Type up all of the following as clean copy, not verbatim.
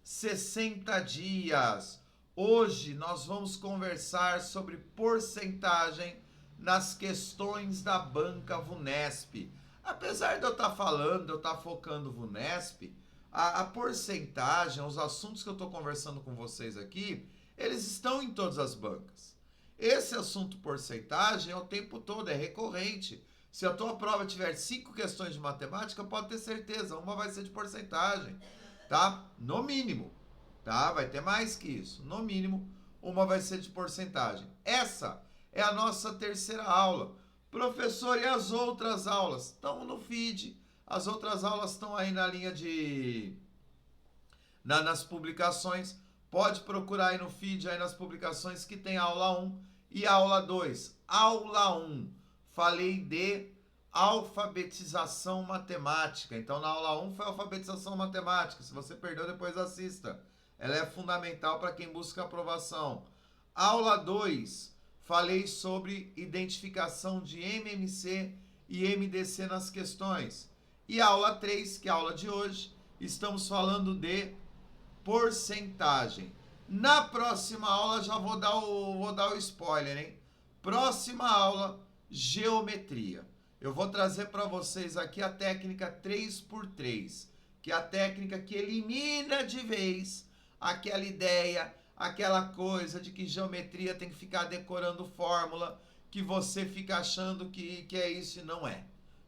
60 dias. Hoje nós vamos conversar sobre porcentagem nas questões da banca VUNESP. Apesar de eu estar falando, de eu estar focando VUNESP, a porcentagem, os assuntos que eu estou conversando com vocês aqui, eles estão em todas as bancas. Esse assunto porcentagem é o tempo todo, é recorrente. Se a tua prova tiver 5 questões de matemática, pode ter certeza, uma vai ser de porcentagem, tá? No mínimo, tá? Vai ter mais que isso. No mínimo, uma vai ser de porcentagem. Essa é a nossa terceira aula. Professor, e as outras aulas? Estão no feed. As outras aulas estão aí na linha nas publicações. Pode procurar aí no feed, aí nas publicações, que tem aula 1 e aula 2. Aula 1, falei de alfabetização matemática. Então, na aula 1 foi alfabetização matemática. Se você perdeu, depois assista. Ela é fundamental para quem busca aprovação. Aula 2, falei sobre identificação de MMC e MDC nas questões. E aula 3, que é a aula de hoje, estamos falando de porcentagem. Na próxima aula, já vou dar o spoiler, hein? Próxima aula, geometria. Eu vou trazer para vocês aqui a técnica 3x3, que é a técnica que elimina de vez aquela ideia, aquela coisa de que geometria tem que ficar decorando fórmula, que você fica achando que é isso e não é,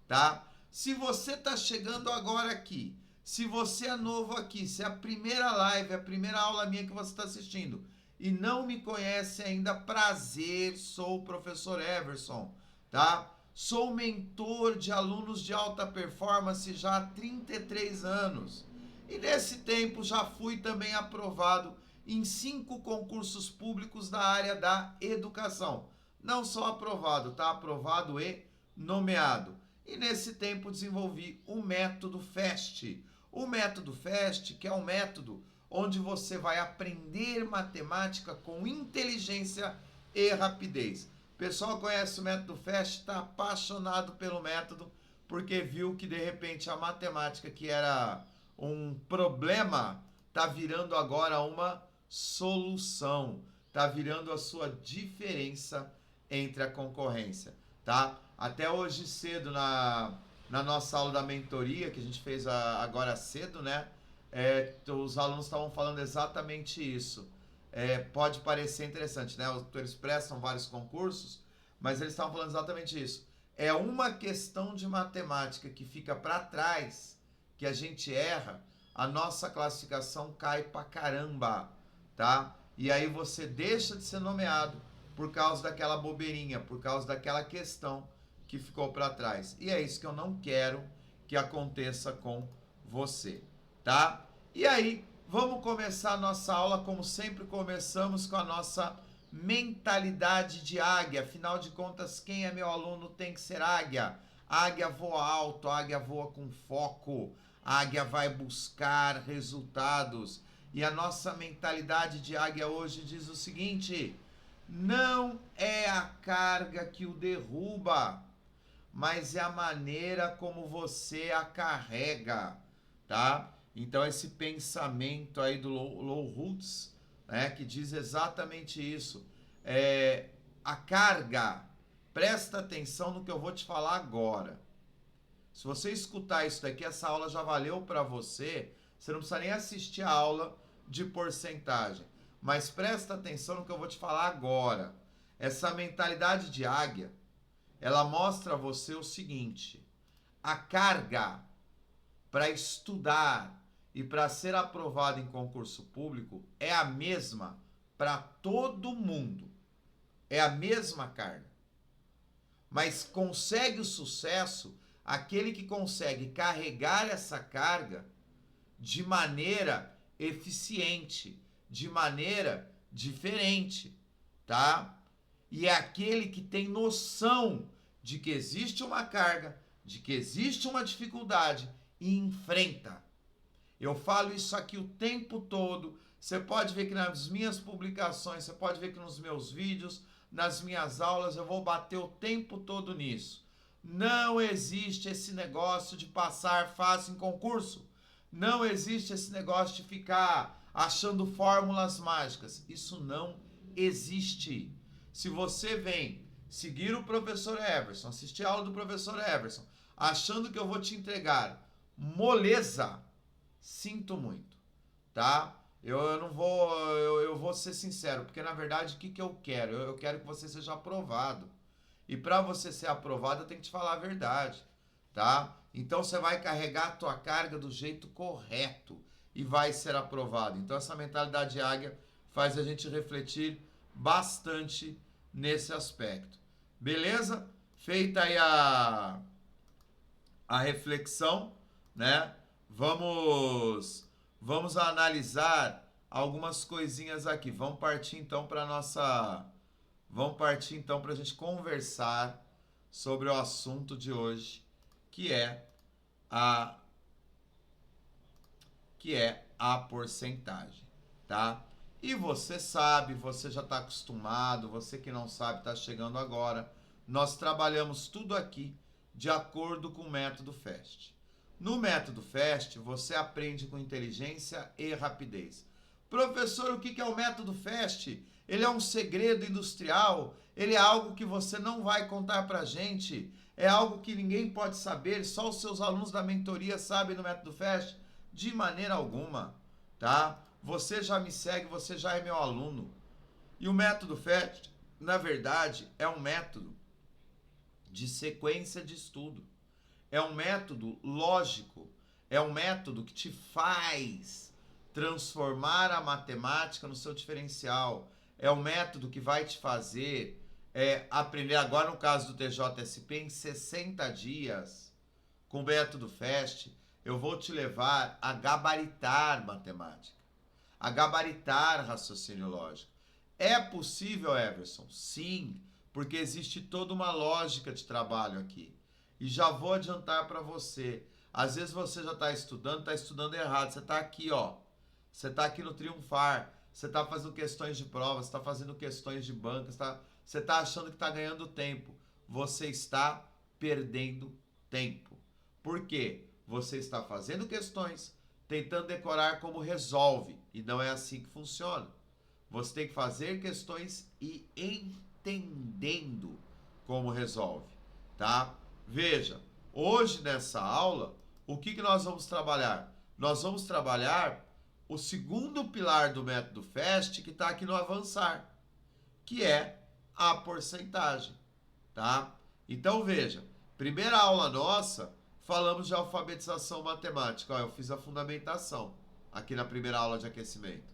tá? Se você está chegando agora aqui, se você é novo aqui, se é a primeira live, a primeira aula minha que você está assistindo e não me conhece ainda, prazer, sou o professor Everson, tá? Sou mentor de alunos de alta performance já há 33 anos. E nesse tempo já fui também aprovado em 5 concursos públicos da área da educação. Não só aprovado, tá? Aprovado e nomeado. E nesse tempo desenvolvi o método FAST. O método FAST, que é um método onde você vai aprender matemática com inteligência e rapidez. O pessoal conhece o método FAST, está apaixonado pelo método, porque viu que de repente a matemática, que era um problema, está virando agora uma solução. Está virando a sua diferença entre a concorrência, tá? Até hoje cedo, na nossa aula da mentoria, que a gente fez agora cedo, né? Os alunos estavam falando exatamente isso. Pode parecer interessante, né? Eles prestam vários concursos, mas eles estavam falando exatamente isso. É uma questão de matemática que fica para trás, que a gente erra, a nossa classificação cai pra caramba, tá? E aí você deixa de ser nomeado por causa daquela bobeirinha, por causa daquela questão que ficou para trás. E é isso que eu não quero que aconteça com você, tá? E aí, vamos começar a nossa aula, como sempre começamos, com a nossa mentalidade de águia. Afinal de contas, quem é meu aluno tem que ser águia. A águia voa alto, a águia voa com foco, a águia vai buscar resultados. E a nossa mentalidade de águia hoje diz o seguinte: não é a carga que o derruba, mas é a maneira como você a carrega, tá? Então esse pensamento aí do Low Roots, né, que diz exatamente isso. A carga, presta atenção no que eu vou te falar agora. Se você escutar isso daqui, essa aula já valeu para você. Você não precisa nem assistir a aula de porcentagem. Mas presta atenção no que eu vou te falar agora. Essa mentalidade de águia, ela mostra a você o seguinte: a carga para estudar e para ser aprovado em concurso público é a mesma para todo mundo. É a mesma carga. Mas consegue o sucesso aquele que consegue carregar essa carga de maneira eficiente, de maneira diferente, tá? E é aquele que tem noção de que existe uma carga, de que existe uma dificuldade e enfrenta. Eu falo isso aqui o tempo todo. Você pode ver que nas minhas publicações, você pode ver que nos meus vídeos, nas minhas aulas, eu vou bater o tempo todo nisso. Não existe esse negócio de passar fácil em concurso. Não existe esse negócio de ficar achando fórmulas mágicas. Isso não existe. Se você vem seguir o professor Everson, assistir a aula do professor Everson, achando que eu vou te entregar moleza, sinto muito, tá? Eu não vou, eu vou ser sincero, porque na verdade o que eu quero? Eu quero que você seja aprovado. E para você ser aprovado, eu tenho que te falar a verdade, tá? Então você vai carregar a tua carga do jeito correto e vai ser aprovado. Então essa mentalidade águia faz a gente refletir bastante nesse aspecto. Beleza? Feita aí a reflexão, né? Vamos analisar algumas coisinhas aqui. Vamos partir então para a gente conversar sobre o assunto de hoje, que é a porcentagem, tá? E você sabe, você já está acostumado, você que não sabe está chegando agora. Nós trabalhamos tudo aqui de acordo com o método FAST. No método FAST, você aprende com inteligência e rapidez. Professor, o que é o método FAST? Ele é um segredo industrial? Ele é algo que você não vai contar pra gente? É algo que ninguém pode saber? Só os seus alunos da mentoria sabem no método FAST? De maneira alguma, tá? Você já me segue, você já é meu aluno. E o método FAST, na verdade, é um método de sequência de estudo. É um método lógico, é um método que te faz transformar a matemática no seu diferencial. É um método que vai te fazer aprender, agora no caso do TJSP, em 60 dias, com o método FAST, eu vou te levar a gabaritar matemática, a gabaritar raciocínio lógico. É possível, Everson? Sim, porque existe toda uma lógica de trabalho aqui. E já vou adiantar para você. Às vezes você já está estudando errado. Você está aqui, ó. Você está aqui no Triunfar. Você está fazendo questões de prova, você está fazendo questões de banca, você está achando que está ganhando tempo. Você está perdendo tempo. Por quê? Você está fazendo questões, tentando decorar como resolve. E não é assim que funciona. Você tem que fazer questões e entendendo como resolve, tá? Veja, hoje nessa aula, o que nós vamos trabalhar? Nós vamos trabalhar o segundo pilar do método FAST, que está aqui no avançar, que é a porcentagem, tá? Então veja, primeira aula nossa, falamos de alfabetização matemática. Ó, eu fiz a fundamentação aqui na primeira aula de aquecimento.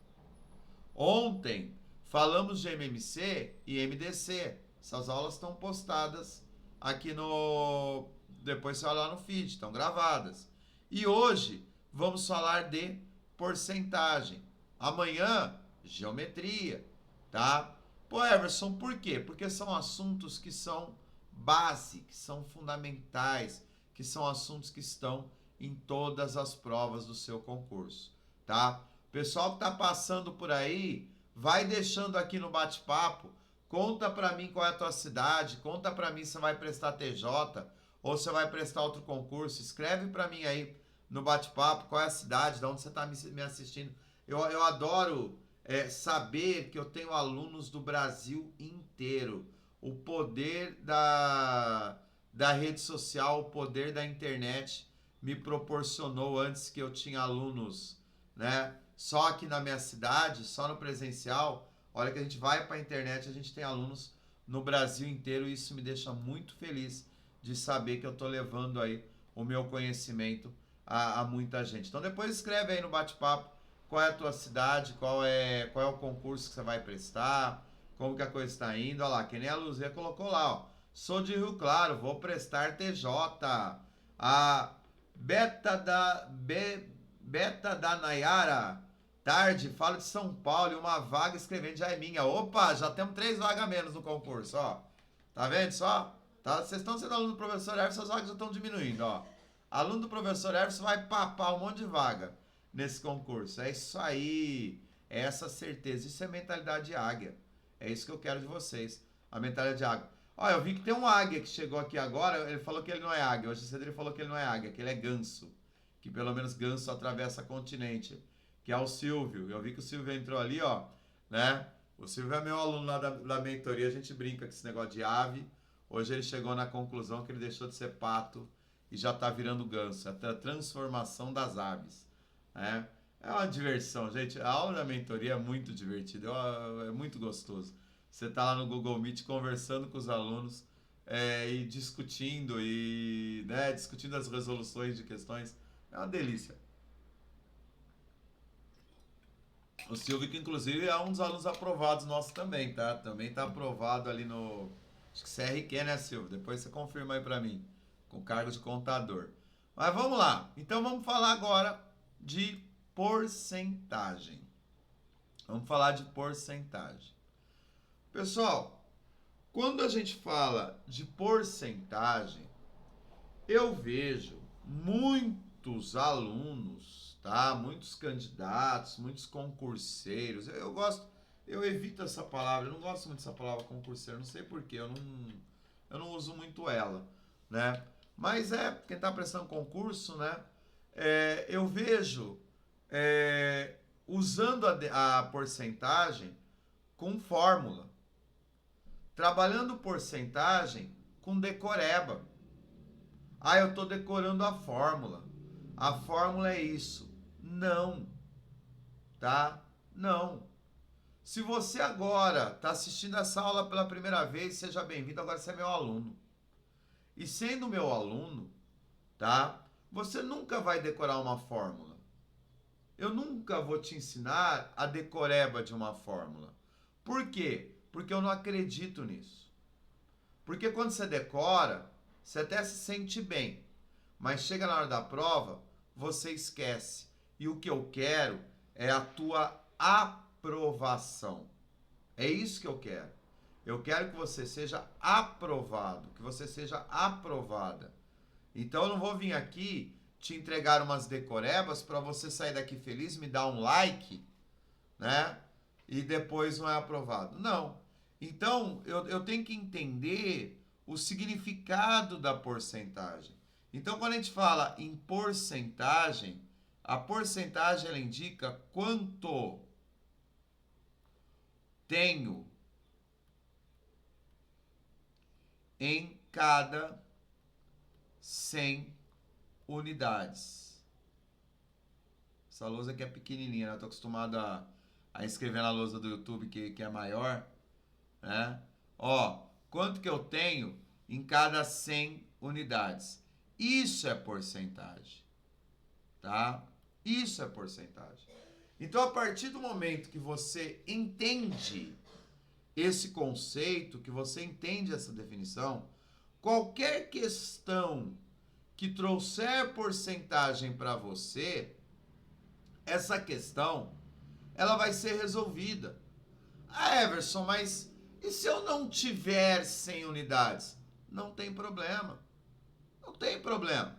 Ontem falamos de MMC e MDC. Essas aulas estão postadas aqui no... Depois você vai lá no feed, estão gravadas. E hoje vamos falar de porcentagem. Amanhã, geometria, tá? Pô, Everson, por quê? Porque são assuntos que são base, que são fundamentais, que são assuntos que estão em todas as provas do seu concurso, tá? Pessoal que tá passando por aí, vai deixando aqui no bate-papo. Conta pra mim qual é a tua cidade, conta pra mim se você vai prestar TJ ou se vai prestar outro concurso. Escreve pra mim aí no bate-papo qual é a cidade, de onde você tá me assistindo. Eu adoro saber que eu tenho alunos do Brasil inteiro. O poder da rede social, o poder da internet me proporcionou antes que eu tinha alunos, né? Só aqui na minha cidade, só no presencial. Olha que a gente vai para a internet, a gente tem alunos no Brasil inteiro e isso me deixa muito feliz de saber que eu estou levando aí o meu conhecimento a muita gente. Então depois escreve aí no bate-papo qual é a tua cidade, qual é o concurso que você vai prestar, como que a coisa está indo. Olha lá, que nem a Luzia colocou lá, ó. Sou de Rio Claro, vou prestar TJ. A Beta da Nayara, tarde, falo de São Paulo e uma vaga escrevendo já é minha. Opa, já temos 3 vagas a menos no concurso, ó. Tá vendo só? Tá? Vocês estão sendo aluno do professor Everson, as vagas já estão diminuindo, ó. Aluno do professor Everson vai papar um monte de vaga nesse concurso. É isso aí. É essa certeza. Isso é mentalidade águia. É isso que eu quero de vocês. A mentalidade de águia. Ó, eu vi que tem um águia que chegou aqui agora. Ele falou que ele não é águia. Hoje cedo ele falou que ele não é águia, que ele é ganso. Que pelo menos ganso atravessa continente. que é o Silvio. Eu vi que o Silvio entrou ali, ó, né? O Silvio é meu aluno lá da mentoria, a gente brinca com esse negócio de ave. Hoje ele chegou na conclusão que ele deixou de ser pato e já tá virando ganso. É a transformação das aves, né? É uma diversão, gente. A aula da mentoria é muito divertida, é muito gostoso. Você tá lá no Google Meet conversando com os alunos e discutindo né, discutindo as resoluções de questões. É uma delícia. O Silvio, que inclusive é um dos alunos aprovados nossos também, tá? Também tá aprovado ali no... Acho que CRQ, né, Silvio? Depois você confirma aí pra mim. Com cargo de contador. Mas vamos lá. Então vamos falar agora de porcentagem. Vamos falar de porcentagem. Pessoal, quando a gente fala de porcentagem, eu vejo muitos alunos, tá? Muitos candidatos, muitos concurseiros. Eu evito essa palavra, eu não gosto muito dessa palavra concurseiro, não sei porquê, eu não uso muito ela, né? Mas quem está prestando concurso, né? Eu vejo usando a porcentagem com fórmula, trabalhando porcentagem com decoreba. Ah, eu estou decorando a fórmula. A fórmula é isso. Não. Tá? Não. Se você agora está assistindo essa aula pela primeira vez, seja bem-vindo. Agora você é meu aluno. E sendo meu aluno, tá? Você nunca vai decorar uma fórmula. Eu nunca vou te ensinar a decoreba de uma fórmula. Por quê? Porque eu não acredito nisso. Porque quando você decora, você até se sente bem, mas chega na hora da prova, você esquece. E o que eu quero é a tua aprovação. É isso que eu quero. Eu quero que você seja aprovado, que você seja aprovada. Então eu não vou vir aqui te entregar umas decorebas para você sair daqui feliz, me dar um like, né? E depois não é aprovado. Não. Então eu tenho que entender o significado da porcentagem. Então, quando a gente fala em porcentagem, a porcentagem ela indica quanto tenho em cada 100 unidades. Essa lousa aqui é pequenininha, né? Eu tô acostumado a escrever na lousa do YouTube que é maior, né? Ó, quanto que eu tenho em cada 100 unidades? Isso é porcentagem, tá? Isso é porcentagem. Então, a partir do momento que você entende esse conceito, que você entende essa definição, qualquer questão que trouxer porcentagem para você, essa questão, ela vai ser resolvida. Ah, Everson, mas e se eu não tiver 100 unidades? Não tem problema. Não tem problema,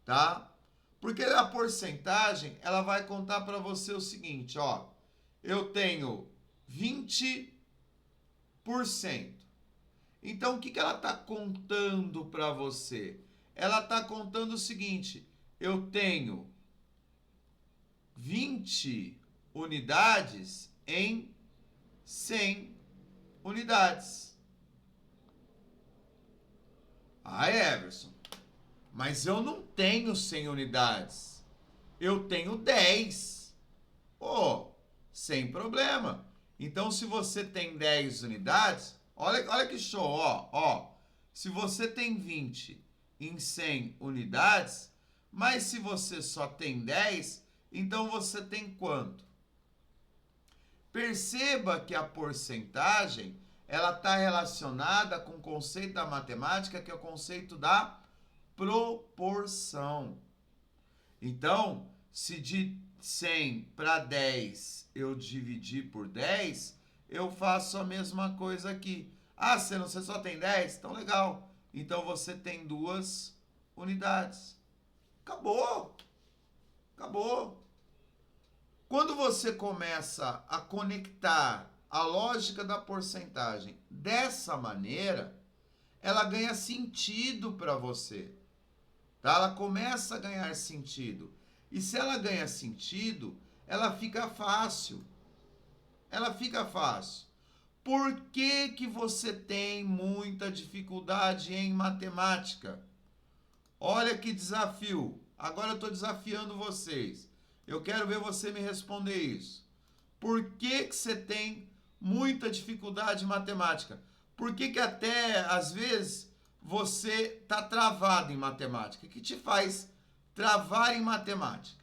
tá? Porque a porcentagem, ela vai contar para você o seguinte, ó. Eu tenho 20%. Então, o que ela está contando para você? Ela está contando o seguinte, eu tenho 20 unidades em 100 unidades. Ah, Everson, mas eu não tenho 100 unidades. Eu tenho 10. Oh, sem problema. Então, se você tem 10 unidades, olha que show, ó. Se você tem 20 em 100 unidades, mas se você só tem 10, então você tem quanto? Perceba que a porcentagem, ela está relacionada com o conceito da matemática, que é o conceito da proporção. Então, se de 100 para 10 eu dividir por 10, eu faço a mesma coisa aqui. Ah, você só tem 10? Então, legal. Então, você tem 2 unidades. Acabou. Acabou. Quando você começa a conectar a lógica da porcentagem dessa maneira, ela ganha sentido para você. Tá? Ela começa a ganhar sentido. E se ela ganha sentido, ela fica fácil. Ela fica fácil. Por que que você tem muita dificuldade em matemática? Olha que desafio. Agora eu estou desafiando vocês. Eu quero ver você me responder isso. Por que que você tem muita dificuldade em matemática? Por que que até, às vezes, você está travado em matemática? O que te faz travar em matemática?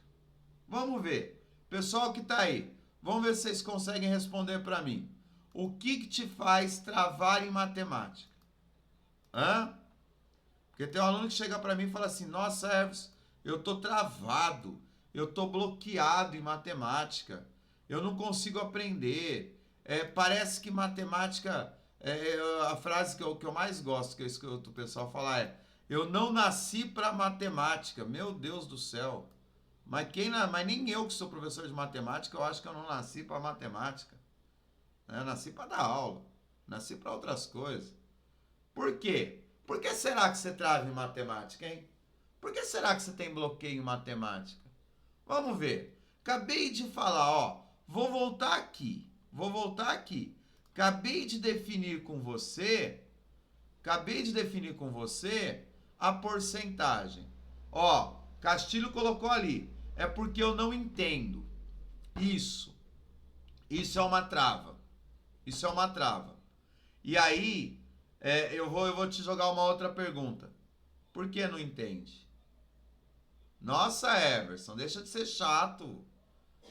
Vamos ver. Pessoal que está aí, vamos ver se vocês conseguem responder para mim. O que te faz travar em matemática? Hã? Porque tem um aluno que chega para mim e fala assim, nossa, Herves, eu tô travado, eu tô bloqueado em matemática, eu não consigo aprender. Parece que matemática, a frase que eu mais gosto, que eu escuto o pessoal falar eu não nasci para matemática. Meu Deus do céu. Mas nem eu que sou professor de matemática, eu acho que eu não nasci para matemática. Eu nasci para dar aula, nasci para outras coisas. Por quê? Por que será que você trava em matemática, hein? Por que será que você tem bloqueio em matemática? Vamos ver. Acabei de falar, ó. Vou voltar aqui. Acabei de definir com você a porcentagem. Ó, Castilho colocou ali. É porque eu não entendo. Isso é uma trava. E aí, eu vou te jogar uma outra pergunta. Por que não entende? Nossa, Everson, deixa de ser chato.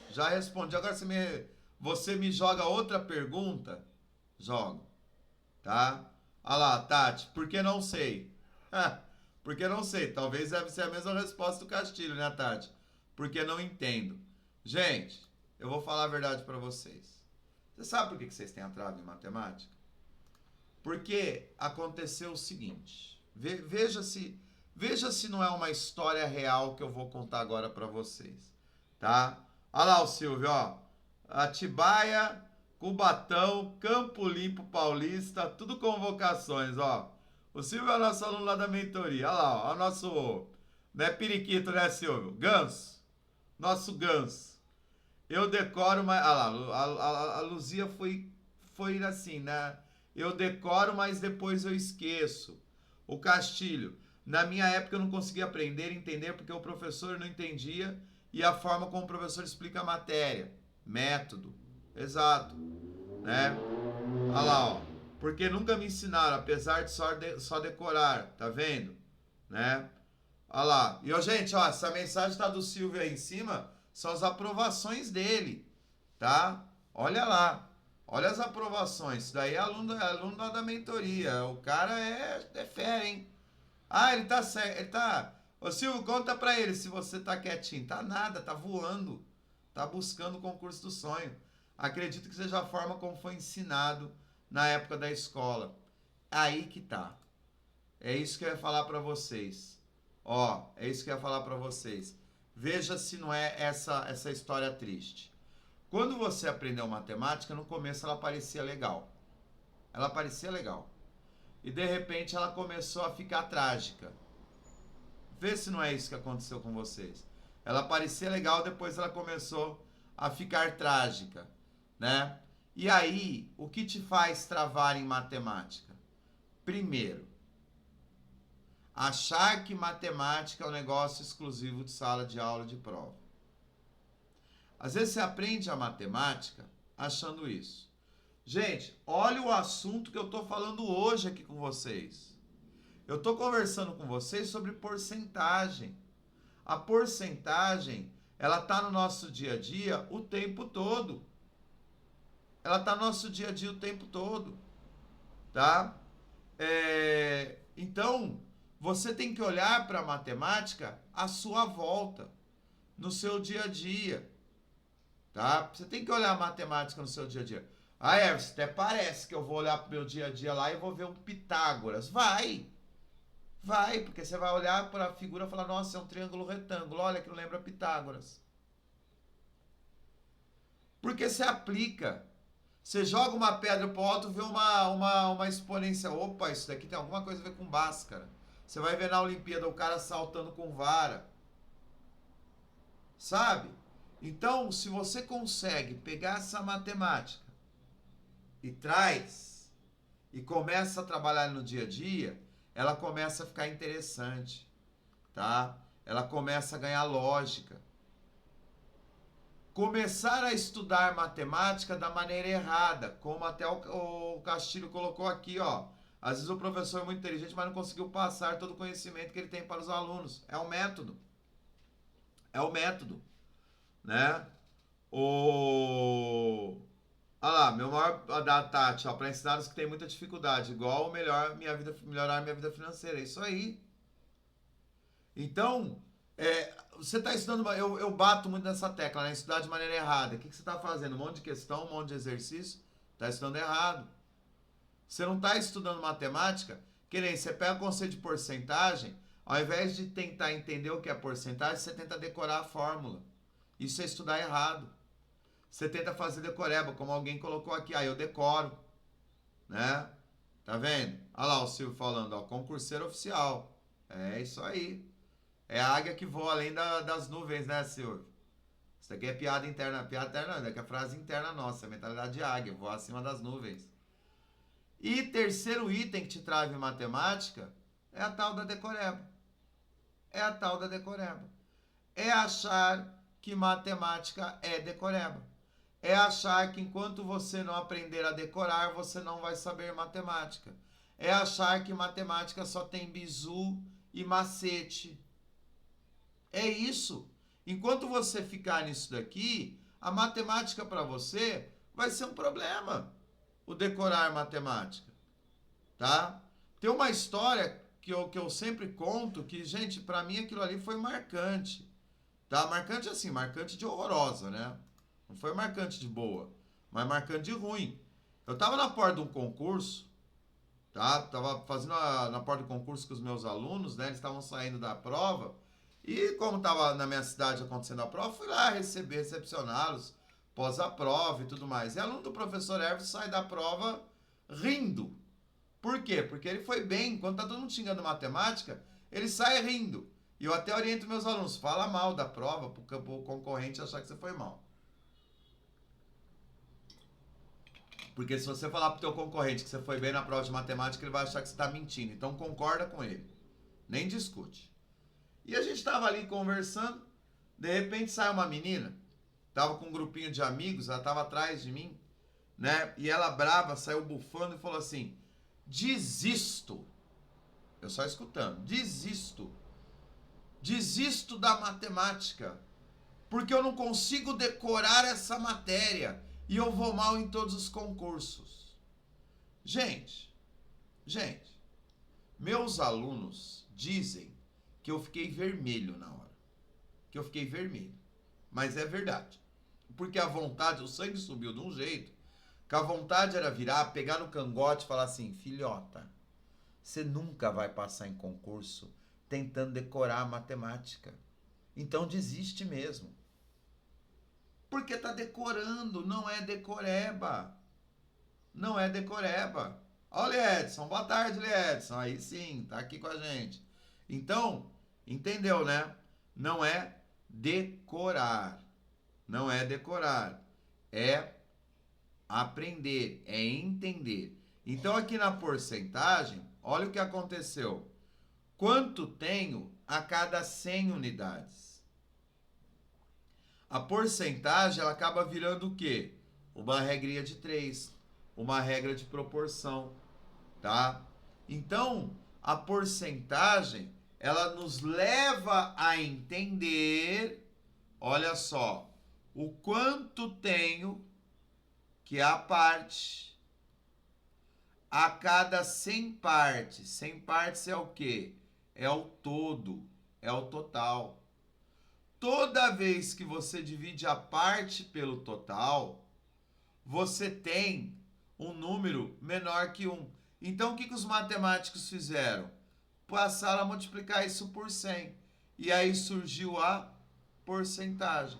Já respondi. Agora você me joga outra pergunta? Jogo. Tá? Olha lá, Tati, por que não sei? Porque não sei. Talvez deve ser a mesma resposta do Castilho, né, Tati? Porque não entendo. Gente, eu vou falar a verdade para vocês. Você sabe por que vocês têm atraso em matemática? Porque aconteceu o seguinte. Veja se não é uma história real que eu vou contar agora para vocês, tá? Olha lá o Silvio, ó. Atibaia, Cubatão, Campo Limpo Paulista, tudo convocações, ó. O Silvio é o nosso aluno lá da mentoria. Olha lá, ó. O nosso, não é periquito, né, Silvio? Ganso. Nosso ganso. Eu decoro, mas... Olha lá, a Luzia foi assim, né? Eu decoro, mas depois eu esqueço. O Castilho. Na minha época eu não conseguia aprender, entender, porque o professor não entendia e a forma como o professor explica a matéria. Método. Exato. Né? Olha lá, ó. Porque nunca me ensinaram, apesar de só decorar. Tá vendo? Né? Olha lá. E, ó, gente, ó, essa mensagem tá do Silvio aí em cima. São as aprovações dele. Tá? Olha lá. Olha as aprovações. Isso daí é aluno lá da mentoria. O cara é fera, hein? Ah, ele tá certo. Ele tá... Ô, Silvio, conta pra ele se você tá quietinho. Tá nada, tá voando. Tá buscando o concurso do sonho. Acredito que seja a forma como foi ensinado na época da escola. Aí que tá. É isso que eu ia falar pra vocês. Ó, é isso que eu ia falar pra vocês. Veja se não é essa história triste. Quando você aprendeu matemática, no começo ela parecia legal. E de repente ela começou a ficar trágica. Vê se não é isso que aconteceu com vocês. Ela parecia legal, depois ela começou a ficar trágica, né? E aí, o que te faz travar em matemática? Primeiro, achar que matemática é um negócio exclusivo de sala de aula de prova. Às vezes você aprende a matemática achando isso. Gente, olha o assunto que eu estou falando hoje aqui com vocês. Eu estou conversando com vocês sobre porcentagem. A porcentagem, ela está no nosso dia a dia o tempo todo. Tá? Então, você tem que olhar para a matemática à sua volta, no seu dia a dia. Tá? Você tem que olhar a matemática no seu dia a dia. Ah, Everson, até parece que eu vou olhar pro meu dia a dia lá e vou ver um Pitágoras. Vai, porque você vai olhar para a figura e falar, nossa, é um triângulo retângulo, olha que não lembra Pitágoras. Porque você aplica. Você joga uma pedra pro alto e vê uma exponencial. Opa, isso daqui tem alguma coisa a ver com Bhaskara. Você vai ver na Olimpíada o cara saltando com vara. Sabe? Então, se você consegue pegar essa matemática e traz e começa a trabalhar no dia a dia, ela começa a ficar interessante, tá? Ela começa a ganhar lógica. Começar a estudar matemática da maneira errada, como até o Castilho colocou aqui, ó. Às vezes o professor é muito inteligente, mas não conseguiu passar todo o conhecimento que ele tem para os alunos. É o método. É o método, né? O... Olha lá, meu maior da Tati, ó, para ensinar os que têm muita dificuldade, igual melhorar minha vida financeira. É isso aí. Então, você está estudando, eu bato muito nessa tecla, né? Estudar de maneira errada. O que você está fazendo? Um monte de questão, um monte de exercício. Está estudando errado. Você não está estudando matemática, que nem você pega o conceito de porcentagem, ao invés de tentar entender o que é porcentagem, você tenta decorar a fórmula. Isso é estudar errado. Você tenta fazer decoreba, como alguém colocou aqui. Eu decoro, né? Tá vendo? Olha lá o Silvio falando, ó, concurseiro oficial. É isso aí. É a águia que voa além das nuvens, né, Silvio? Isso aqui é piada interna. Piada interna não, isso aqui é frase interna nossa. É mentalidade de águia, voar acima das nuvens. E terceiro item que te trava em matemática é a tal da decoreba. É a tal da decoreba. É achar que matemática é decoreba. É achar que enquanto você não aprender a decorar, você não vai saber matemática. É achar que matemática só tem bizu e macete. É isso. Enquanto você ficar nisso daqui, a matemática para você vai ser um problema. O decorar matemática, tá? Tem uma história que eu sempre conto que, gente, para mim aquilo ali foi marcante. Tá? Marcante assim, marcante de horrorosa, né? Não foi marcante de boa, mas marcante de ruim. Eu tava na porta de um concurso, tá? Tava fazendo na porta do concurso com os meus alunos, né? Eles estavam saindo da prova. E como tava na minha cidade acontecendo a prova, fui lá recepcioná-los pós a prova e tudo mais. E aluno do professor Herves sai da prova rindo. Por quê? Porque ele foi bem. Quando tá todo mundo xingando matemática, ele sai rindo. E eu até oriento meus alunos, fala mal da prova pro concorrente achar que você foi mal. Porque se você falar pro teu concorrente que você foi bem na prova de matemática, ele vai achar que você tá mentindo. Então concorda com ele. Nem discute. E a gente tava ali conversando, de repente sai uma menina, tava com um grupinho de amigos, ela tava atrás de mim, né? E ela brava, saiu bufando e falou assim: desisto. Eu só escutando. Desisto. Desisto da matemática. Porque eu não consigo decorar essa matéria. E eu vou mal em todos os concursos. Gente, meus alunos dizem que eu fiquei vermelho na hora. Que eu fiquei vermelho. Mas é verdade. Porque a vontade, o sangue subiu de um jeito, que a vontade era virar, pegar no cangote e falar assim: filhota, você nunca vai passar em concurso tentando decorar a matemática. Então desiste mesmo. Porque tá decorando, não é decoreba. Não é decoreba. Olha, Edson, boa tarde, Edson. Aí sim, tá aqui com a gente. Então, entendeu, né? Não é decorar. Não é decorar. É aprender, é entender. Então, aqui na porcentagem, olha o que aconteceu. Quanto tenho a cada 100 unidades? A porcentagem, ela acaba virando o quê? Uma regrinha de 3, uma regra de proporção, tá? Então, a porcentagem, ela nos leva a entender, olha só, o quanto tenho, que é a parte, a cada 100 partes. 100 partes é o quê? É o todo, é o total. Toda vez que você divide a parte pelo total, você tem um número menor que 1. Então, o que os matemáticos fizeram? Passaram a multiplicar isso por 100. E aí surgiu a porcentagem.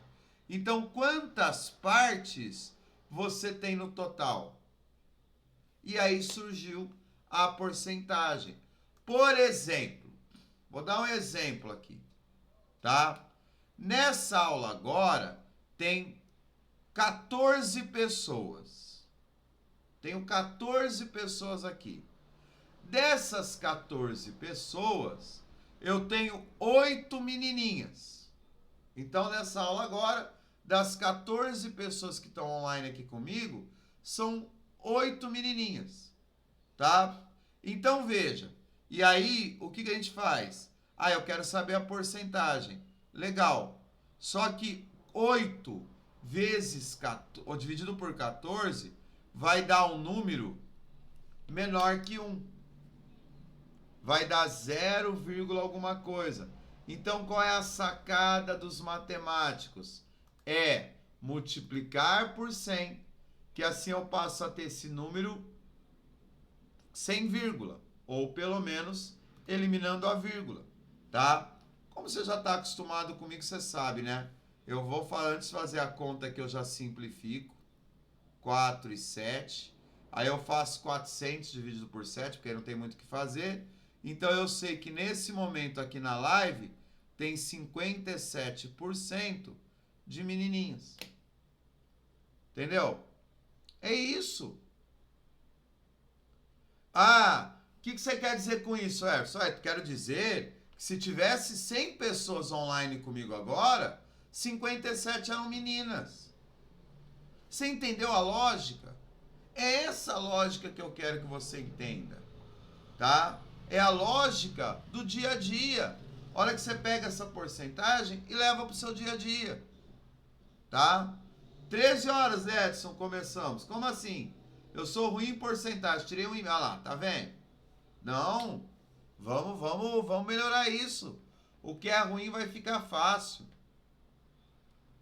Então, quantas partes você tem no total? E aí surgiu a porcentagem. Por exemplo, vou dar um exemplo aqui, tá? Nessa aula agora, tem 14 pessoas. Tenho 14 pessoas aqui. Dessas 14 pessoas, eu tenho 8 menininhas. Então, nessa aula agora, das 14 pessoas que estão online aqui comigo, são 8 menininhas, tá? Então, veja. E aí, o que a gente faz? Ah, eu quero saber a porcentagem. Legal. Só que 8 vezes 14, ou dividido por 14, vai dar um número menor que 1. Vai dar 0, alguma coisa. Então, qual é a sacada dos matemáticos? É multiplicar por 100, que assim eu passo a ter esse número sem vírgula, ou pelo menos eliminando a vírgula, tá? Como você já está acostumado comigo, você sabe, né? Eu vou falar, antes de fazer a conta que eu já simplifico, 4 e 7, aí eu faço 400 dividido por 7, porque aí não tem muito o que fazer. Então eu sei que nesse momento aqui na live tem 57% de menininhas. Entendeu? É isso. Ah, o que você quer dizer com isso, Everson? Quero dizer que se tivesse 100 pessoas online comigo agora, 57 eram meninas. Você entendeu a lógica? É essa lógica que eu quero que você entenda, tá? É a lógica do dia a dia. A hora que você pega essa porcentagem e leva para o seu dia a dia, tá? 13 horas, Edson, começamos. Como assim? Eu sou ruim em porcentagem, tirei um e-mail. Olha lá, tá vendo? Não, vamos melhorar isso. O que é ruim vai ficar fácil.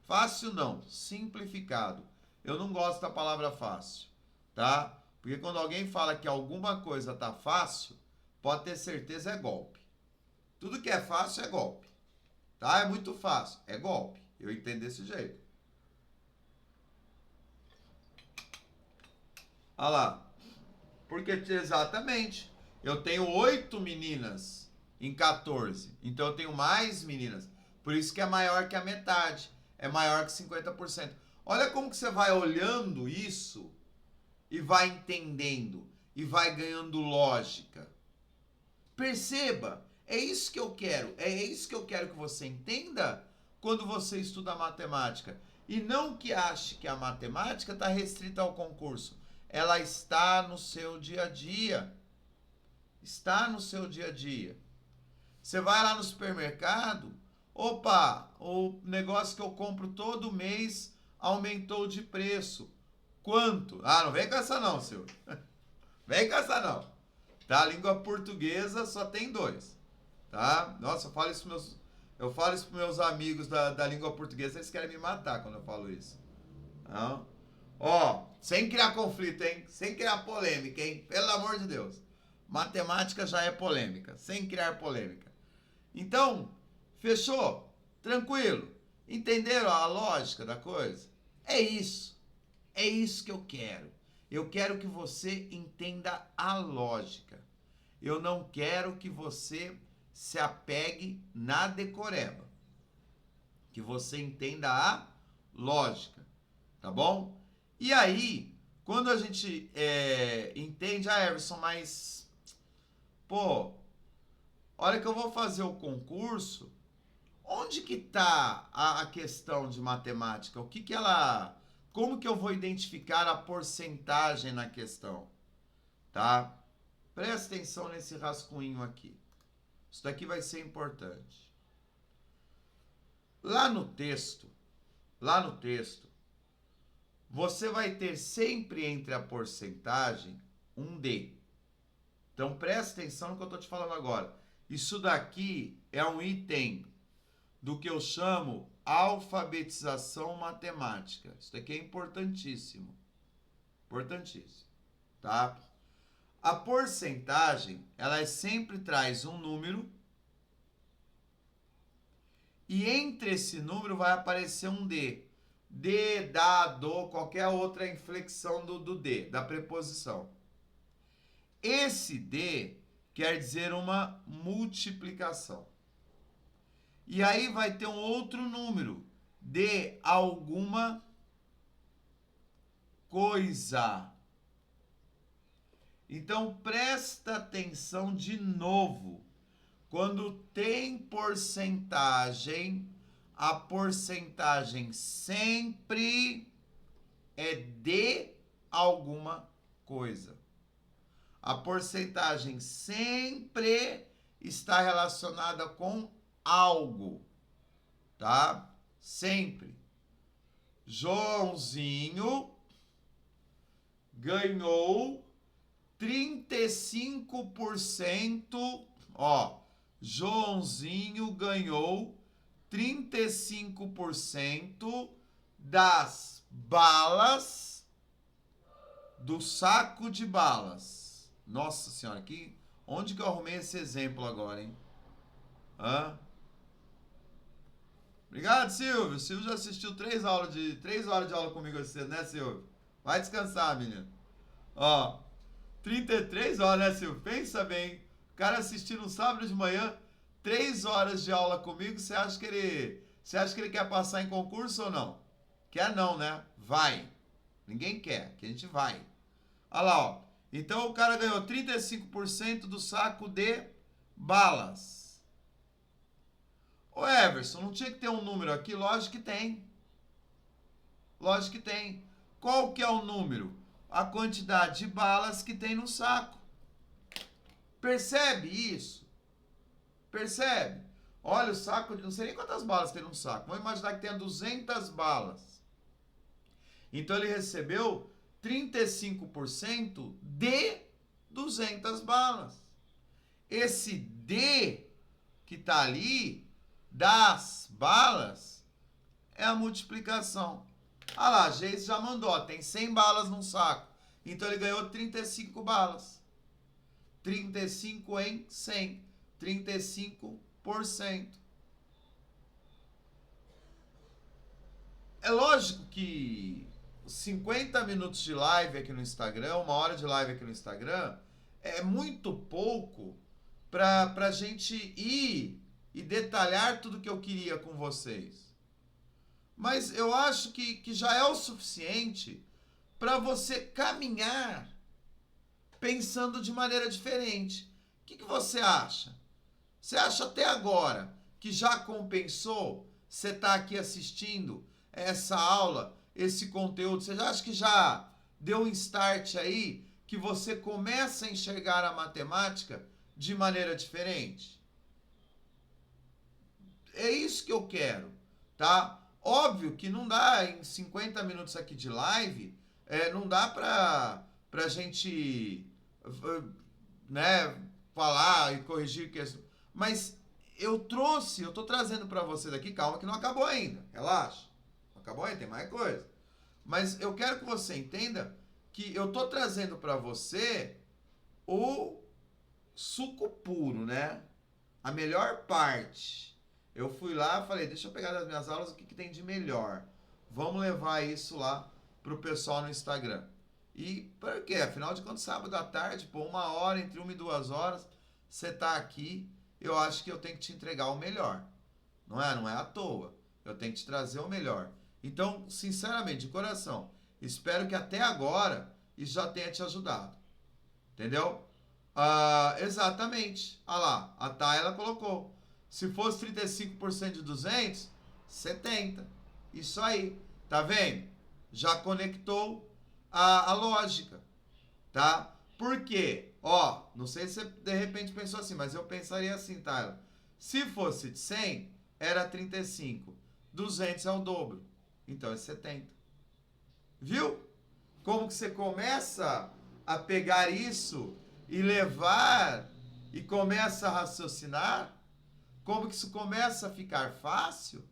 Fácil não, simplificado. Eu não gosto da palavra fácil, tá? Porque quando alguém fala que alguma coisa tá fácil, pode ter certeza é golpe. Tudo que é fácil é golpe, tá? É muito fácil, é golpe. Eu entendo desse jeito. Olha lá. Porque exatamente, eu tenho 8 meninas em 14. Então eu tenho mais meninas. Por isso que é maior que a metade. É maior que 50%. Olha como que você vai olhando isso e vai entendendo e vai ganhando lógica. Perceba, é isso que eu quero. É isso que eu quero que você entenda quando você estuda matemática. E não que ache que a matemática está restrita ao concurso. Ela está no seu dia a dia. Está no seu dia a dia. Você vai lá no supermercado, opa, o negócio que eu compro todo mês aumentou de preço. Quanto? Ah, não vem com essa não, senhor. Vem com essa não. Tá? A língua portuguesa só tem 2. Tá? Nossa, eu falo isso pros meus amigos da língua portuguesa, eles querem me matar quando eu falo isso. Não? Ó, sem criar conflito, hein? Sem criar polêmica, hein? Pelo amor de Deus. Matemática já é polêmica, sem criar polêmica. Então, fechou? Tranquilo? Entenderam a lógica da coisa? É isso. É isso que eu quero. Eu quero que você entenda a lógica. Eu não quero que você se apegue na decoreba. Que você entenda a lógica. Tá bom? E aí, quando a gente entende, Everson, mas, pô, hora que eu vou fazer o concurso, onde que tá a questão de matemática? O que que ela, como que eu vou identificar a porcentagem na questão? Tá? Presta atenção nesse rascunho aqui. Isso daqui vai ser importante. Lá no texto, você vai ter sempre entre a porcentagem um D. Então presta atenção no que eu estou te falando agora. Isso daqui é um item do que eu chamo alfabetização matemática. Isso daqui é importantíssimo. Importantíssimo. Tá? A porcentagem, ela sempre traz um número e entre esse número vai aparecer um D. D, da, do, qualquer outra inflexão do D, da preposição. Esse D quer dizer uma multiplicação. E aí vai ter um outro número, de alguma coisa. Então, presta atenção de novo. Quando tem porcentagem, a porcentagem sempre é de alguma coisa. A porcentagem sempre está relacionada com algo, tá? Sempre. Joãozinho ganhou 35%, ó, Joãozinho ganhou 35% das balas do saco de balas. Nossa senhora, onde que eu arrumei esse exemplo agora, hein? Hã? Obrigado, Silvio. O Silvio já assistiu 3 horas de aula comigo hoje cedo, né, Silvio? Vai descansar, menino. Ó, 33 horas, né, Silvio? Pensa bem. O cara assistindo um sábado de manhã, 3 horas de aula comigo, você acha que ele quer passar em concurso ou não? Quer não, né? Vai. Ninguém quer, que a gente vai. Olha lá, ó. Então o cara ganhou 35% do saco de balas. Ô Everson, não tinha que ter um número aqui? Lógico que tem. Lógico que tem. Qual que é o número? A quantidade de balas que tem no saco. Percebe isso? Percebe? Olha o saco, não sei nem quantas balas tem no saco. Vamos imaginar que tenha 200 balas. Então ele recebeu 35% de 200 balas. Esse D que está ali, das balas, é a multiplicação. Ah lá, a Geise já mandou, ó, tem 100 balas num saco. Então ele ganhou 35 balas. 35 em 100. 35%. É lógico que 50 minutos de live aqui no Instagram, 1 hora de live aqui no Instagram, é muito pouco para a gente ir e detalhar tudo que eu queria com vocês. Mas eu acho que já é o suficiente para você caminhar pensando de maneira diferente. O que você acha? Você acha até agora que já compensou você estar aqui assistindo essa aula, esse conteúdo? Você já acha que já deu um start aí, que você começa a enxergar a matemática de maneira diferente? É isso que eu quero, tá? Óbvio que não dá em 50 minutos aqui de live, não dá pra gente, né, falar e corrigir questões. Mas eu tô trazendo pra você daqui, calma que não acabou ainda, relaxa. Não acabou ainda, tem mais coisa. Mas eu quero que você entenda que eu tô trazendo pra você o suco puro, né? A melhor parte. Eu fui lá e falei, deixa eu pegar das minhas aulas o que tem de melhor. Vamos levar isso lá pro pessoal no Instagram. E por quê? Afinal de contas, sábado à tarde, pô, 1 hora, entre 1 e 2 horas, você tá aqui, eu acho que eu tenho que te entregar o melhor. Não é à toa. Eu tenho que te trazer o melhor. Então, sinceramente, de coração, espero que até agora isso já tenha te ajudado. Entendeu? Exatamente. Olha lá, a Tayla colocou. Se fosse 35% de 200, 70. Isso aí. Tá vendo? Já conectou a lógica. Tá? Por quê? Ó, não sei se você de repente pensou assim, mas eu pensaria assim, Tayla. Se fosse de 100, era 35. 200 é o dobro. Então é 70. Viu? Como que você começa a pegar isso e levar e começa a raciocinar? Como que isso começa a ficar fácil?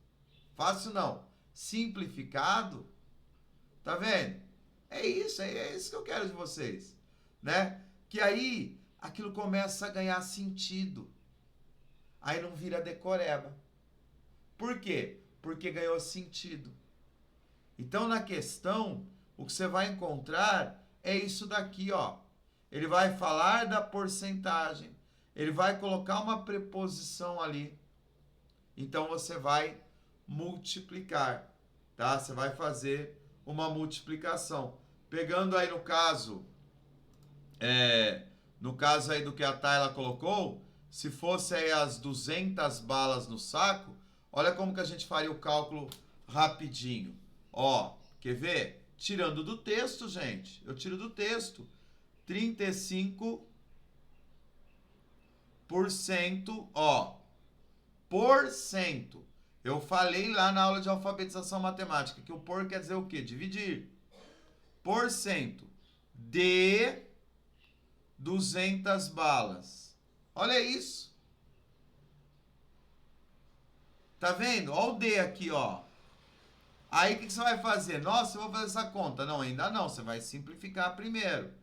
Fácil não, simplificado. Tá vendo? É isso que eu quero de vocês, né? Que aí aquilo começa a ganhar sentido. Aí não vira decoreba. Por quê? Porque ganhou sentido. Então na questão, o que você vai encontrar é isso daqui, ó. Ele vai falar da porcentagem. Ele vai colocar uma preposição ali. Então você vai multiplicar, tá? Você vai fazer uma multiplicação. Pegando aí no caso aí do que a Tayla colocou, se fosse aí as 200 balas no saco, olha como que a gente faria o cálculo rapidinho. Ó, quer ver? Tirando do texto, gente. Eu tiro do texto. 35%, ó, por cento. Eu falei lá na aula de alfabetização matemática que o por quer dizer o quê? Dividir. Por cento de 200 balas. Olha isso. Tá vendo? Olha o D aqui, ó. Aí o que você vai fazer? Nossa, eu vou fazer essa conta. Não, ainda não. Você vai simplificar primeiro.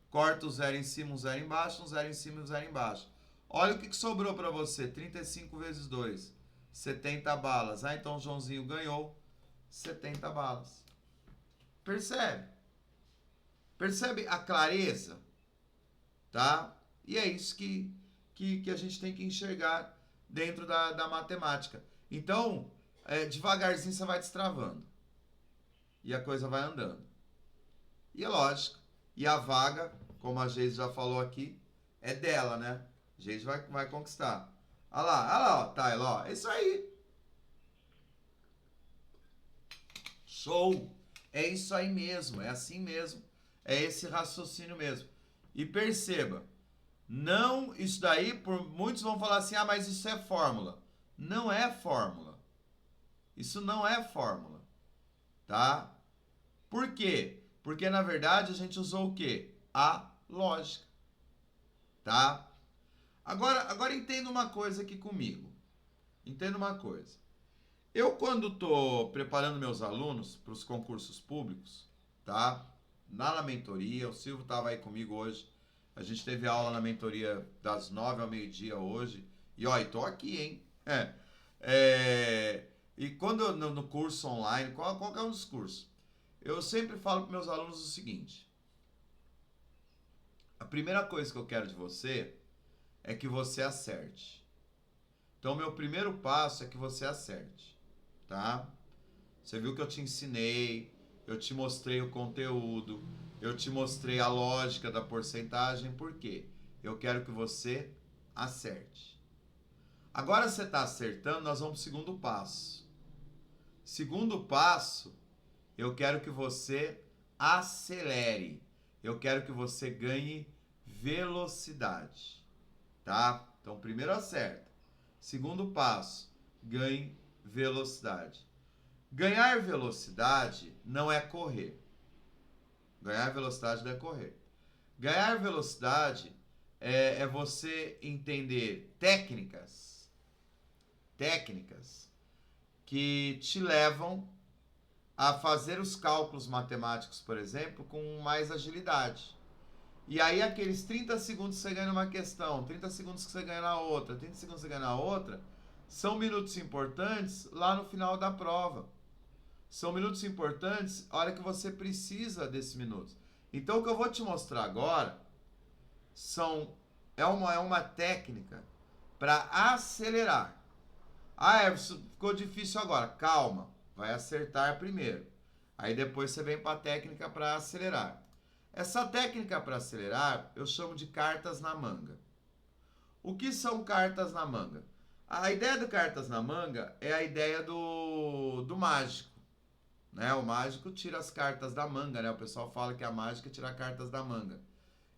Corta o zero em cima, um zero embaixo, um zero em cima e um zero embaixo. Olha o que sobrou para você. 35 vezes 2. 70 balas. Ah, então o Joãozinho ganhou 70 balas. Percebe? Percebe a clareza? Tá? E é isso que a gente tem que enxergar dentro da matemática. Então, devagarzinho você vai destravando. E a coisa vai andando. E é lógico. E a vaga, como a Geise já falou aqui, é dela, né? A Geise vai conquistar. Olha lá, ó, Tayla, ó. É isso aí. Show! É isso aí mesmo, é assim mesmo. É esse raciocínio mesmo. E perceba, não, isso daí, por muitos vão falar assim, ah, mas isso é fórmula. Não é fórmula. Isso não é fórmula, tá? Por quê? Porque, na verdade, a gente usou o quê? A lógica, tá? Agora entenda uma coisa aqui comigo. Entenda uma coisa. Eu, quando estou preparando meus alunos para os concursos públicos, tá? Lá na mentoria, o Silvio estava aí comigo hoje. A gente teve aula na mentoria das 9 ao meio-dia hoje. E, ó, estou aqui, hein? E quando no curso online, qualquer um dos cursos, eu sempre falo para meus alunos o seguinte. A primeira coisa que eu quero de você é que você acerte. Então, meu primeiro passo é que você acerte, tá? Você viu que eu te ensinei, eu te mostrei o conteúdo, eu te mostrei a lógica da porcentagem, por quê? Eu quero que você acerte. Agora você está acertando, nós vamos para o segundo passo. Segundo passo, eu quero que você acelere. Eu quero que você ganhe velocidade, tá? Então, primeiro acerta. Segundo passo, ganhe velocidade. Ganhar velocidade não é correr. Ganhar velocidade não é correr. Ganhar velocidade é você entender técnicas que te levam a fazer os cálculos matemáticos, por exemplo, com mais agilidade. E aí aqueles 30 segundos que você ganha numa questão, 30 segundos que você ganha na outra, 30 segundos que você ganha na outra, são minutos importantes lá no final da prova. São minutos importantes a hora que você precisa desses minutos. Então o que eu vou te mostrar agora é uma técnica para acelerar. Ah, ficou difícil agora. Calma, vai acertar primeiro. Aí depois você vem para a técnica para acelerar. Essa técnica para acelerar eu chamo de cartas na manga. O que são cartas na manga? A ideia do cartas na manga é a ideia do mágico. Né? O mágico tira as cartas da manga, né? O pessoal fala que a mágica é tirar cartas da manga.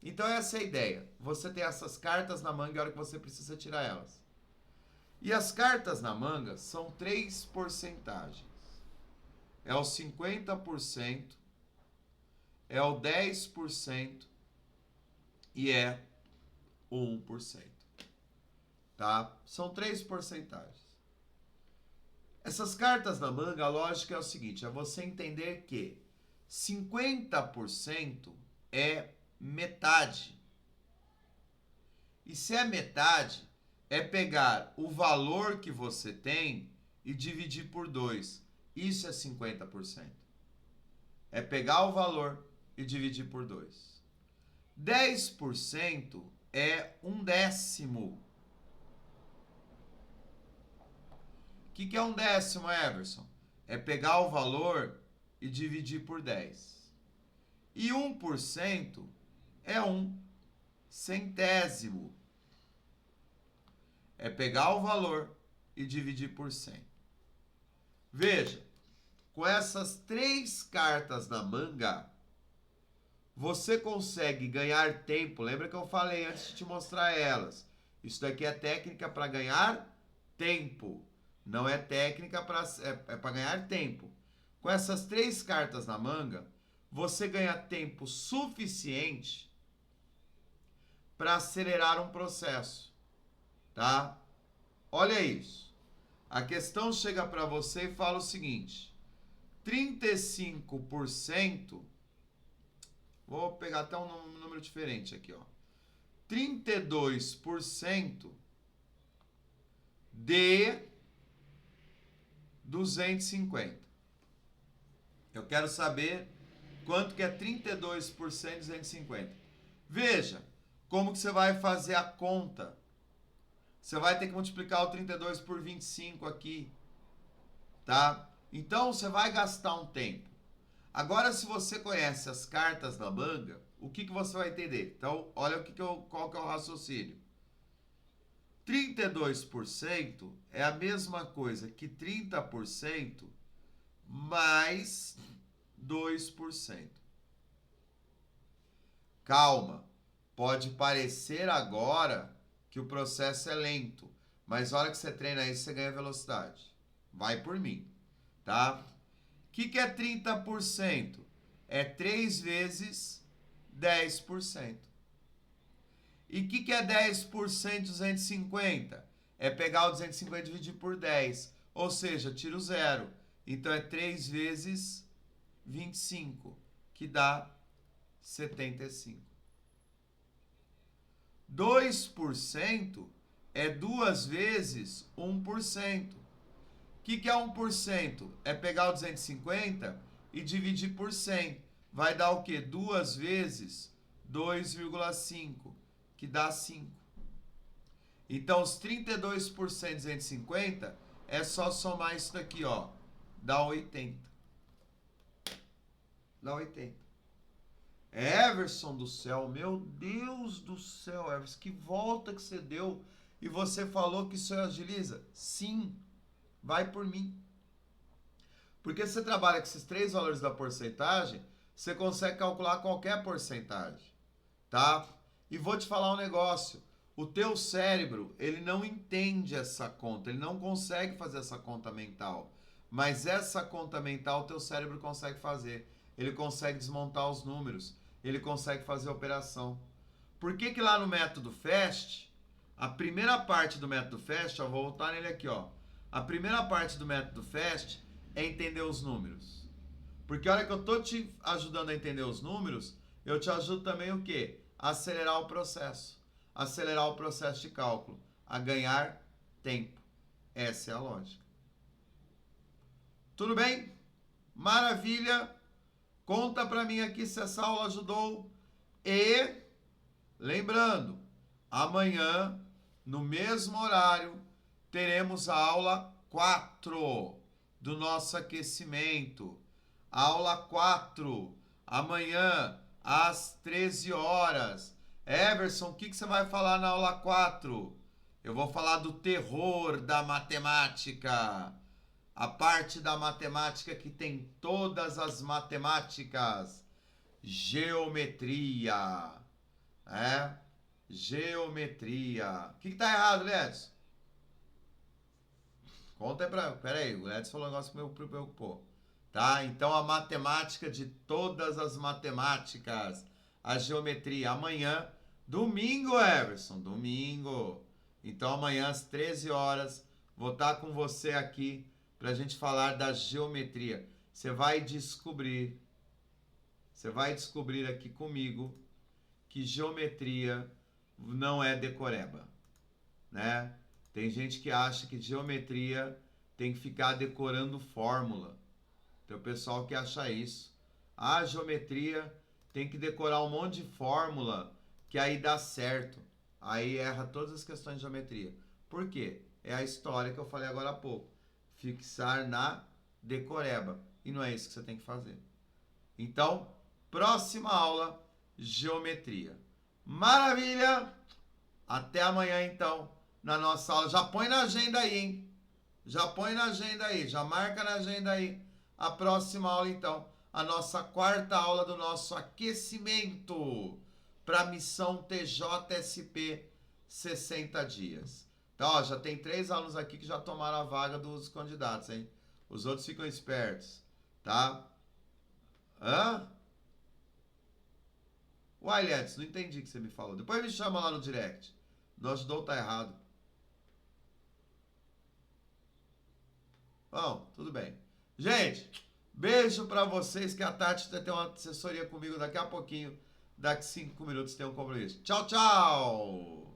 Então essa é a ideia. Você tem essas cartas na manga e a hora que você precisa tirar elas. E as cartas na manga são 3 porcentagens. É o 50%, é o 10% e é o 1%. Tá? São 3 porcentagens. Essas cartas na manga, a lógica é o seguinte, é você entender que 50% é metade. E se é metade, é pegar o valor que você tem e dividir por 2. Isso é 50%. É pegar o valor e dividir por 2. 10% é 1/10. que é 1/10, Everson? É pegar o valor e dividir por 10. E 1% é 1/100. É pegar o valor e dividir por 100. Veja, com essas 3 cartas na manga, você consegue ganhar tempo. Lembra que eu falei antes de te mostrar elas? Isso daqui é técnica para ganhar tempo. Não é técnica para ganhar tempo. Com essas 3 cartas na manga, você ganha tempo suficiente para acelerar um processo, tá? Olha isso. A questão chega para você e fala o seguinte: 35%, vou pegar até um número diferente aqui, ó. 32% de 250. Eu quero saber quanto que é 32% de 250. Veja como que você vai fazer a conta. Você vai ter que multiplicar o 32 por 25 aqui, tá? Então você vai gastar um tempo. Agora, se você conhece as cartas na manga, o que você vai entender? Então, olha qual que é o raciocínio. 32% é a mesma coisa que 30% mais 2%. Calma, pode parecer agora que o processo é lento, mas na hora que você treina isso, você ganha velocidade. Vai por mim, tá? O que é 30%? É 3 vezes 10%. E o que é 10% de 250? É pegar o 250 e dividir por 10. Ou seja, tira o zero. Então é 3 vezes 25, que dá 75. 2% é 2 vezes 1%. O que é 1%? É pegar o 250 e dividir por 100. Vai dar o quê? 2 vezes 2,5, que dá 5. Então, os 32% de 250 é só somar isso daqui, ó. Dá 80. Dá 80. Everson do céu, meu Deus do céu, Everson, que volta que você deu e você falou que isso agiliza? Sim, vai por mim. Porque se você trabalha com esses 3 valores da porcentagem, você consegue calcular qualquer porcentagem, tá? E vou te falar um negócio. O teu cérebro, ele não entende essa conta, ele não consegue fazer essa conta mental. Mas essa conta mental o teu cérebro consegue fazer. Ele consegue desmontar os números, ele consegue fazer a operação. Por que lá no método FAST, a primeira parte do método FAST, eu vou voltar nele aqui, ó. A primeira parte do método FAST é entender os números. Porque a hora que eu tô te ajudando a entender os números, eu te ajudo também o quê? A acelerar o processo. Acelerar o processo de cálculo. A ganhar tempo. Essa é a lógica. Tudo bem? Maravilha! Conta pra mim aqui se essa aula ajudou. E, lembrando, amanhã, no mesmo horário, teremos a aula 4 do nosso aquecimento. Aula 4, amanhã, às 13 horas. Everson, o que você vai falar na aula 4? Eu vou falar do terror da matemática. A parte da matemática que tem todas as matemáticas. Geometria. Geometria. O que tá errado, Ledson? Conta aí pra... Pera aí, o Ledson falou um negócio que me preocupou. Tá? Então, a matemática de todas as matemáticas. A geometria. Amanhã, domingo, Everson. Domingo. Então, amanhã, às 13 horas, vou estar com você aqui pra gente falar da geometria. Você vai descobrir aqui comigo que geometria não é decoreba, né? Tem gente que acha que geometria tem que ficar decorando fórmula. Tem o pessoal que acha isso. A geometria tem que decorar um monte de fórmula que aí dá certo. Aí erra todas as questões de geometria. Por quê? É a história que eu falei agora há pouco. fixar na decoreba. E não é isso que você tem que fazer. Então, próxima aula, geometria. Maravilha! Até amanhã, então, na nossa aula. Já põe na agenda aí, hein? Já põe na agenda aí, já marca na agenda aí. A próxima aula, então, a nossa quarta aula do nosso aquecimento para a missão TJSP 60 dias. Então, ó, já tem 3 alunos aqui que já tomaram a vaga dos candidatos, hein? Os outros ficam espertos, tá? Hã? Uai, Letes, não entendi o que você me falou. Depois me chama lá no direct. Não ajudou, tá errado. Bom, tudo bem. Gente, beijo pra vocês, que a Tati vai ter uma assessoria comigo daqui a pouquinho. Daqui 5 minutos tem um compromisso. Tchau, tchau!